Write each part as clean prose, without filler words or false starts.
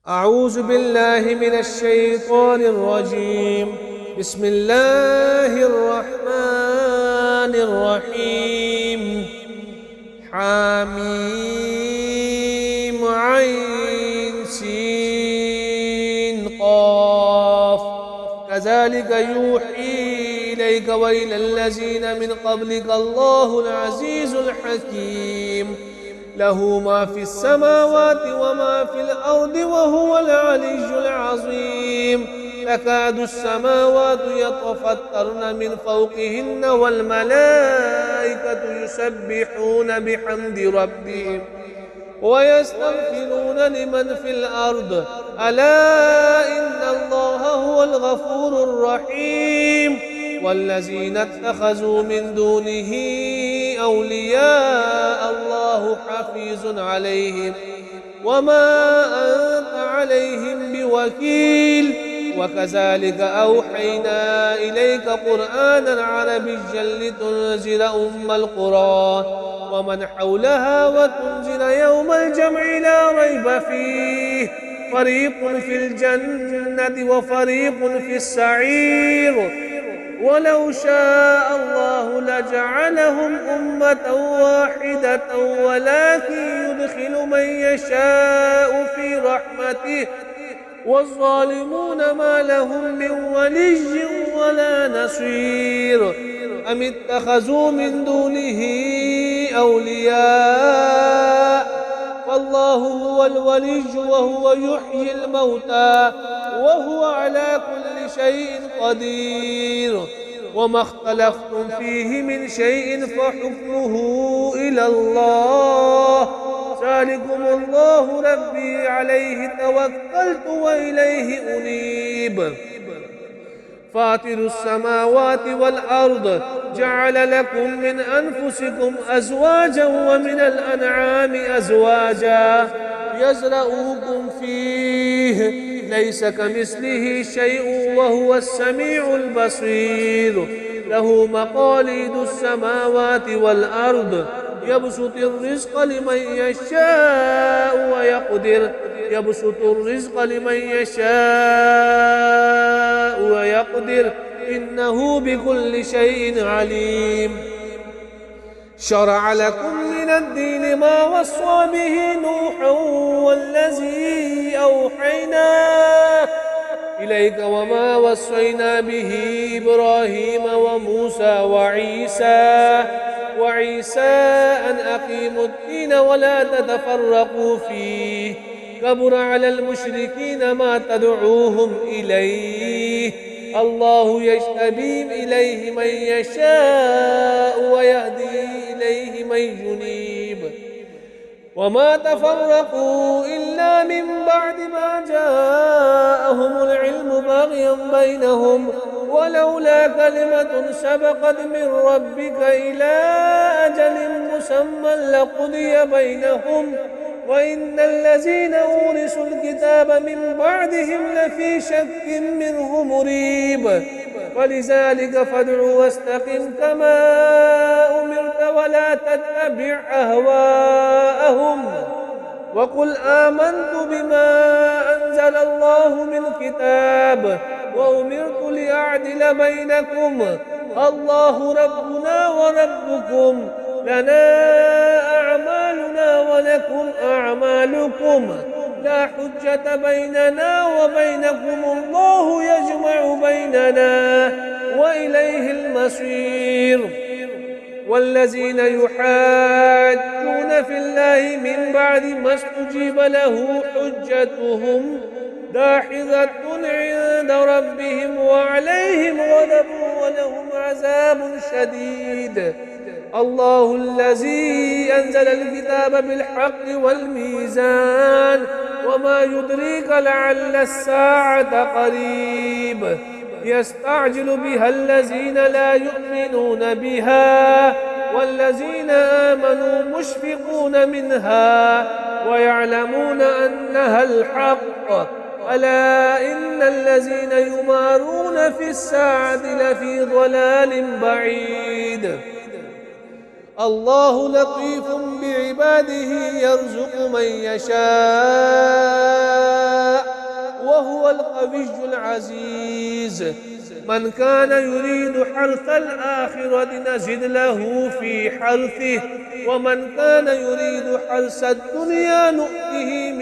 أعوذ بالله من الشيطان الرجيم. بسم الله الرحمن الرحيم. حميم عين سين قاف. كذلك يوحي إليك وإلى الذين من قبلك الله العزيز الحكيم. له ما في السماوات وما في الأرض وهو العلي العظيم. تكاد السماوات يتفطرن من فوقهن والملائكة يسبحون بحمد ربهم ويستغفرون لمن في الأرض ألا إن الله هو الغفور الرحيم. والذين اتخذوا من دونه أولياء الله حفيظ عليهم وما أنت عليهم بوكيل. وكذلك أوحينا إليك قرآنا عربيا لتنذر أم القرى ومن حولها وتنذر يوم الجمع لا ريب فيه فريق في الجنة وفريق في السعير. ولو شاء الله لجعلهم أمة واحدة ولكن يدخل من يشاء في رحمته والظالمون ما لهم من ولي ولا نصير. أم اتخذوا من دونه أولياء فالله هو الولي وهو يحيي الموتى وهو على كل شيء قدير. وما اختلفتم فيه من شيء فحكمه إلى الله. ذلكم الله ربي عليه توكلت وإليه أنيب. فاطر السماوات والأرض جعل لكم من أنفسكم أزواجا ومن الأنعام أزواجا يزرعوكم فيه ليس كمثله شيء وهو السميع البصير. له مقاليد السماوات والأرض يبسط الرزق لمن يشاء ويقدر إنه بكل شيء عليم. شرع لكم من الدين ما وصى به نوحا والذي أوحينا إليك وما وصينا به إبراهيم وموسى وعيسى أن أقيموا الدين ولا تتفرقوا فيه. كبر على المشركين ما تدعوهم إليه. الله يجتبي إليه من يشاء ويهدي إليه من ينيب. وما تفرقوا إلا من بعد ما جاءهم العلم بغيا بينهم ولولا كلمة سبقت من ربك إلى أجل مسمى لقضي بينهم وإن الذين أورثوا الكتاب من بعدهم لفي شك منه مريب. ولذلك فادع واستقم كما أمرت ولا تتبع أهواءهم وقل آمنت بما أنزل الله من كتاب وأمرت لأعدل بينكم الله ربنا وربكم لنا أعمالنا ولكم أعمالكم لا حجة بيننا وبينكم الله يجمع بيننا وإليه المصير. والذين يحاجون في الله من بعد ما استجيب له حجتهم داحضة عند ربهم وعليهم غضب ولهم عذاب شديد. الله الذي أنزل الكتاب بالحق والميزان وما يدريك لعل الساعة قريب. يستعجل بها الذين لا يؤمنون بها والذين آمنوا مشفقون منها ويعلمون أنها الحق. ألا إن الذين يمارون في الساعة لفي ضلال بعيد. الله لطيف بعباده يرزق من يشاء القوي العزيز. من كان يريد حرث الآخرة نزد له في حرثه ومن كان يريد حرث الدنيا نؤته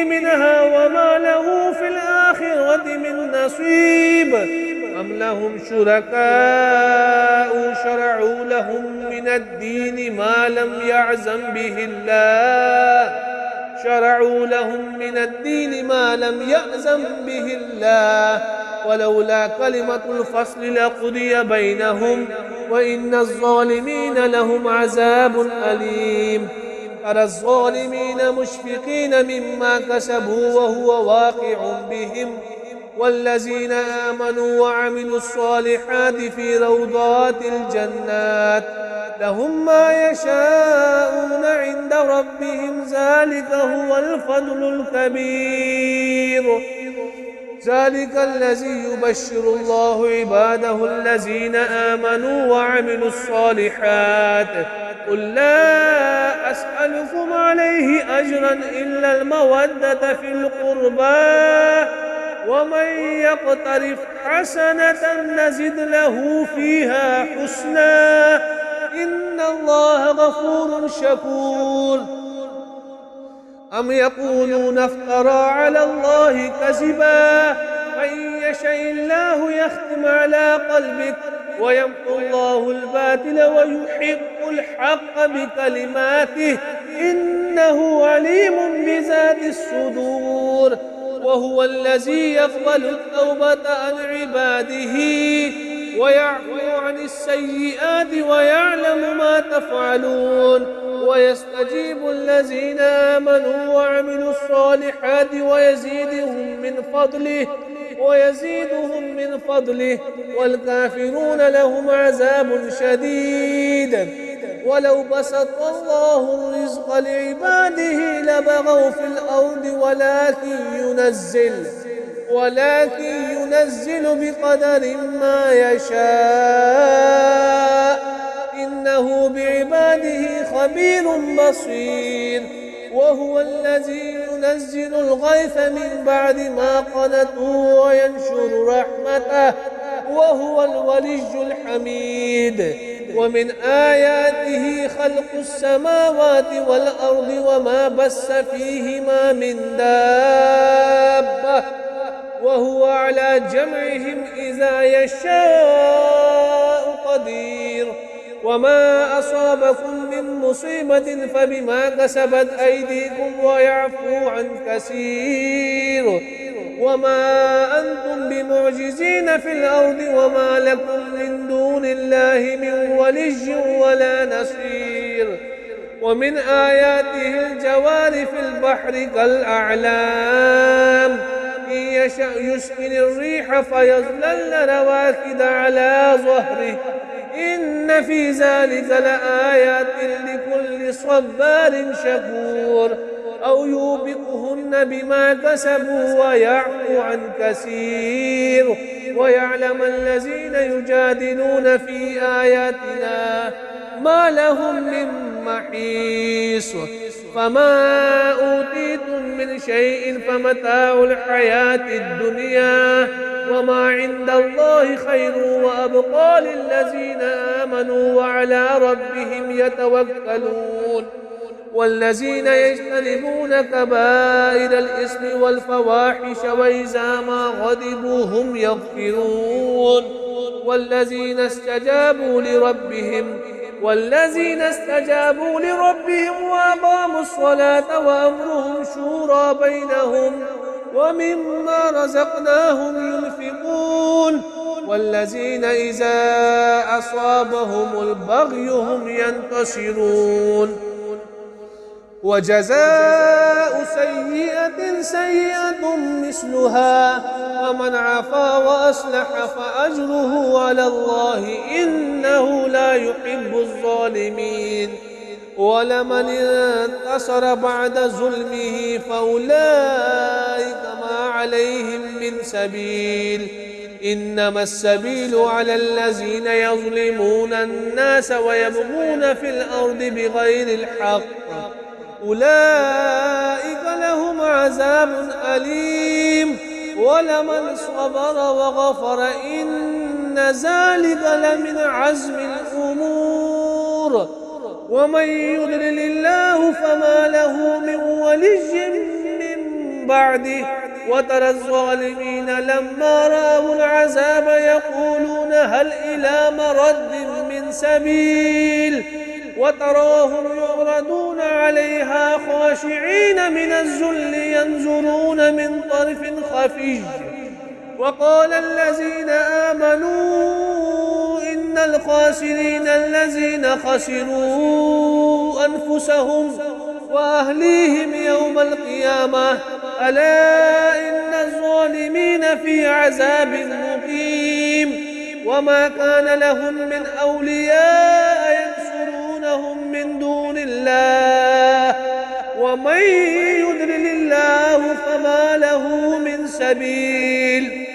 منها وما له في الآخرة من نصيب. أم لهم شركاء شرعوا لهم من الدين ما لم يأذن به الله ولولا كلمة الفصل لقضي بينهم وإن الظالمين لهم عذاب أليم. ترى الظالمين مشفقين مما كسبوا وهو واقع بهم والذين آمنوا وعملوا الصالحات في روضات الجنات لهم ما يشاءون عند ربهم ذلك هو الفضل الكبير. ذلك الذي يبشر الله عباده الذين آمنوا وعملوا الصالحات. قل لا أسألكم عليه أجرا إلا المودة في القربى ومن يقترف حسنة نزد له فيها حسنا إن الله غفور شكور. أم يقولون افترى على الله كذبا فإن يشاء الله يختم على قلبك ويمحو الله الباطل ويحق الحق بكلماته إنه عليم بذات الصدور. وهو الذي يقبل التوبة عن عباده ويعفو عن السيئات ويعلم ما تفعلون ويستجيب الذين آمنوا وعملوا الصالحات ويزيدهم من فضله والكافرون لهم عذاب شديد. ولو بسط الله الرزق لعباده لبغوا في الأرض ولكن ينزل بقدر ما يشاء إنه بعباده خبير بصير. وهو الذي ينزل الغيث من بعد ما قنطوا وينشر رحمته وهو الولي الحميد. ومن آياته خلق السماوات والأرض وما بث فيهما من دابة وهو على جمعهم إذا يشاء قدير. وما أصابكم من مصيبة فبما كسبت أيديكم ويعفو عن كثير. وما أنتم بمعجزين في الأرض وما لكم من دون الله من ولي ولا نصير. ومن آياته الجوار في البحر كالأعلام إن يشأ يسكن الريح فيظللن رواكد على ظهره إن في ذلك لآيات لكل صبار شكور. أو يوبقهن بما كسبوا ويعفو عن كثير ويعلم الذين يجادلون في آياتنا ما لهم من محيص. فما أوتيتم من شيء فمتاع الحياة الدنيا وما عند الله خير وأبقى للذين آمنوا وعلى ربهم يتوكلون. والذين يجتنبون كبائر الإثم والفواحش وإذا ما غضبوا هم يغفرون. والذين استجابوا لربهم وأقاموا الصلاة وأمرهم شورى بينهم ومما رزقناهم ينفقون. والذين إذا أصابهم البغي هم ينتصرون. وجزاء سيئة سيئة مثلها ومن عفا وأصلح فأجره على الله إنه لا يحب الظالمين. ولمن انتصر بعد ظلمه فأولئك ما عليهم من سبيل إنما السبيل على الذين يظلمون الناس ويبغون في الأرض بغير الحق أولئك لهم عذاب عذاب أليم ولمن صبر وغفر إن ذلك لمن عزم الأمور ومن يضلل الله فما له من ولي من بعده وترى الظالمين لما رأوا العذاب يقولون هل إلى مرد من سبيل وتراهم يعرضون عليها خاشعين من الذل ينظرون من طرف خفي وقال الذين آمنوا إن الخاسرين الذين خسروا أنفسهم وأهليهم يوم القيامة ألا إن الظالمين في عذاب مقيم وما كان لهم من أولياء ينصرونهم من دون الله ومن يضلل الله فما له من سبيل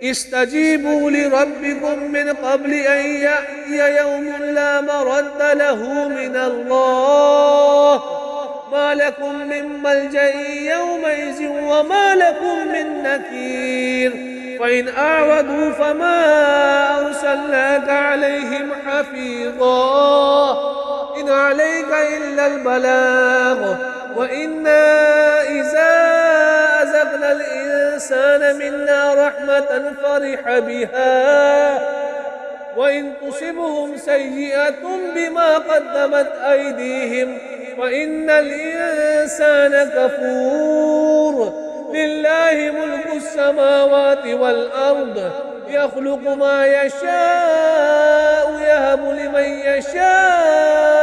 استجيبوا لربكم من قبل أن يأتي يوم لا مرد له من الله ما لكم من ملجأ يومئذ وما لكم من نكير فإن أعرضوا فما أرسلناك عليهم حفيظا إن عليك إلا البلاغ وإنا إذا أذقنا الإنسان منا رحمة فرح بها وإن تصبهم سيئة بما قدمت أيديهم وإن الإنسان كفور لله ملك السماوات والأرض يخلق ما يشاء يهب لمن يشاء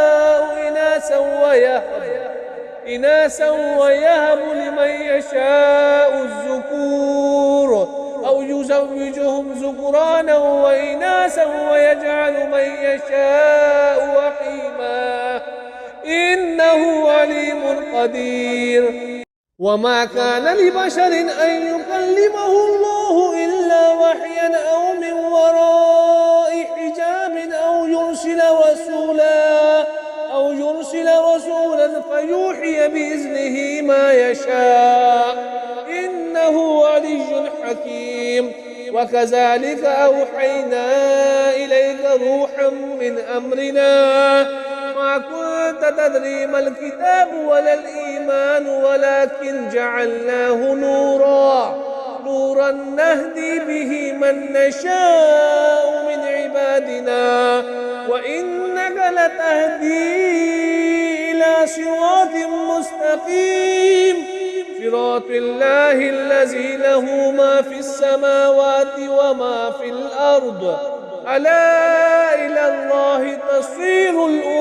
إناثا ويهب لمن يشاء الذكور أو يزوجهم ذكرانا وإناثا ويجعل من يشاء عقيما إنه عليم قدير وما كان لبشر أن يكلمه الله إلا وحيا أو من وراء حجاب أو يرسل رسولا فيوحي بإذنه ما يشاء إنه علي حكيم وكذلك أوحينا إليك روحا من أمرنا ما كنت تدري ما الكتاب ولا الإيمان ولكن جعلناه نورا نهدي به من نشاء من عبادنا وإنك لتهدي إلى صراط مستقيم صراط الله الذي له ما في السماوات وما في الأرض ألا إلى الله تصير الأمور